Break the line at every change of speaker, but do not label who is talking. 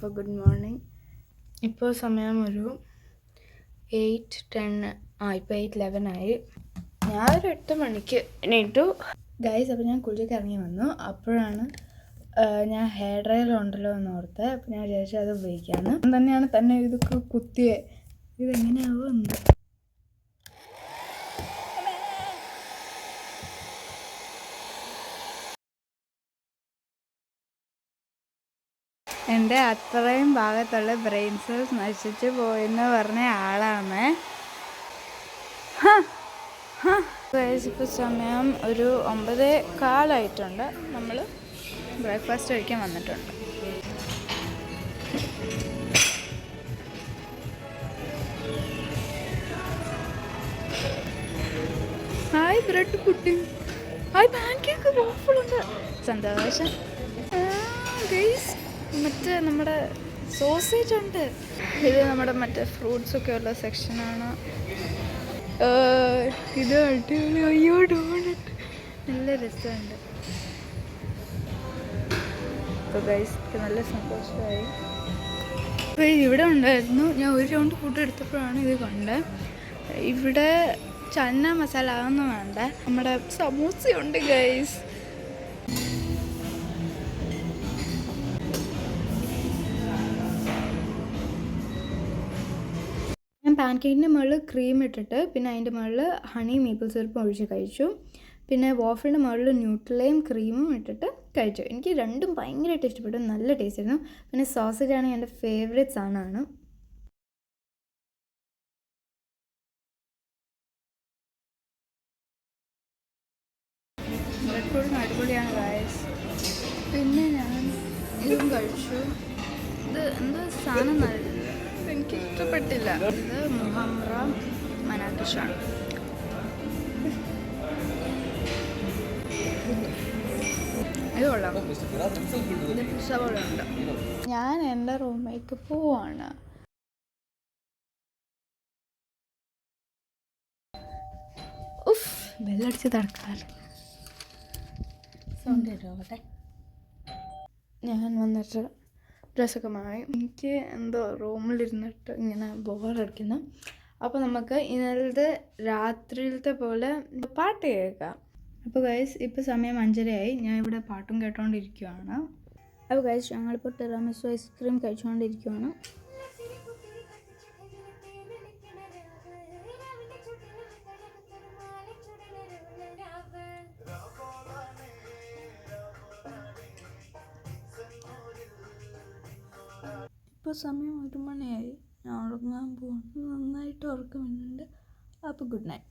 അപ്പോൾ good morning. ഇപ്പോൾ സമയം ഒരു 8:10 ഇപ്പോൾ 8:11 ആയി. ഞാനൊരു 8 മണിക്ക് എണീറ്റു ഗൈസ്. അപ്പോൾ ഞാൻ കുളിച്ചൊക്കെ ഇറങ്ങി വന്നു. അപ്പോഴാണ് ഞാൻ ഹെയർ ഡ്രയർ ഉണ്ടല്ലോ എന്ന് ഓർത്ത്. അപ്പോൾ ഞാൻ വിചാരിച്ചു അത് ഉപയോഗിക്കാമെന്ന്. തന്നെയാണ് തന്നെ ഇതൊക്കെ കുത്തിയേ. ഇതെങ്ങനെയാവും എന്ത്. എൻ്റെ അത്രയും ഭാഗത്തുള്ള ബ്രെയിൻ സെൽസ് നശിച്ചു പോയെന്ന് പറഞ്ഞ ആളാണ്. ഇപ്പോൾ സമയം ഒരു 9:15 നമ്മൾ ബ്രേക്ക്ഫാസ്റ്റ് കഴിക്കാൻ വന്നിട്ടുണ്ട്. Hi bread pudding, hi pancake, വാഫിളുണ്ട്. സന്തോഷം ഗൈസ്. മറ്റേ നമ്മുടെ സോസേജ് ഉണ്ട്. ഇത് നമ്മുടെ മറ്റേ ഫ്രൂട്ട്സൊക്കെ ഉള്ള സെക്ഷനാണ്. ഇത് അടിപൊളി. അയ്യോ ഡോണറ്റ്, നല്ല രസമുണ്ട്. അപ്പോൾ ഗൈസ് നല്ല സന്തോഷമായി. അപ്പോൾ ഇവിടെ ഉണ്ടായിരുന്നു. ഞാൻ ഒരു റൗണ്ട് ഫുഡ് എടുത്തപ്പോഴാണ് ഇത് കണ്ടത്. ഇവിടെ ചന്ന മസാല അതൊന്നും വേണ്ട, നമ്മുടെ സമൂസയുണ്ട് ഗൈസ്. ഞാൻ പാൻ കേക്കിൻ്റെ മുകളിൽ ക്രീം ഇട്ടിട്ട് പിന്നെ അതിൻ്റെ മുകളിൽ ഹണി മേപ്പിൾ സിറപ്പും ഒഴിച്ച് കഴിച്ചു. പിന്നെ വാഫിളിൻ്റെ മുകളിൽ ന്യൂട്രലയും ക്രീമും ഇട്ടിട്ട് കഴിച്ചു. എനിക്ക് രണ്ടും ഭയങ്കരമായിട്ട് ഇഷ്ടപ്പെട്ടു, നല്ല ടേസ്റ്റ് ആയിരുന്നു. പിന്നെ സോസേജ് ആണെങ്കിൽ എൻ്റെ ഫേവറേറ്റ് സാധനമാണ്. ബ്രെഡ് പുഡിംഗ് അടിപൊളിയാണ് ഗൈസ്. പിന്നെ ഞാൻ ഇതും കഴിച്ചു. ഇത് എന്താ സാധനം നല്ലത്, എനിക്ക് ഇഷ്ടപ്പെട്ടില്ല. ഇത് മുഹമ്മറ മനാക്കിഷാണ്. ഇത് കൊള്ളാം. ഇത് പിസ്സ പോലെ ഉണ്ട്. ഞാൻ എൻ്റെ റൂമിലേക്ക് പോവാണ്. ഉഫ്, ബെല്ലടിച്ച് തടക്കാറ്. സൗണ്ട് കേട്ടോട്ടെ. ഞാൻ വന്നിട്ട് ഡ്രസ്സൊക്കെ മാറി. എനിക്ക് എന്തോ റൂമിലിരുന്നിട്ട് ഇങ്ങനെ ബോറടിക്കുന്നു. അപ്പോൾ നമുക്ക് ഇന്നലത്തെ രാത്രിയിലത്തെ പോലെ പാട്ട് കേൾക്കാം. അപ്പോൾ ഗൈസ് ഇപ്പോൾ സമയം 5:30 ഞാൻ ഇവിടെ പാട്ടും കേട്ടോണ്ടിരിക്കുവാണ്. അപ്പോൾ ഗൈസ് ഞങ്ങളിപ്പോൾ ടിറാമിസു ഐസ്ക്രീം കഴിച്ചുകൊണ്ടിരിക്കുവാണ്. ഇപ്പോൾ സമയം 1 മണിയായി. ഞാൻ ഉറങ്ങാൻ പോകുന്നു. നന്നായിട്ട് ഉറക്കം വരുന്നുണ്ട്. അപ്പോൾ ഗുഡ് നൈറ്റ്.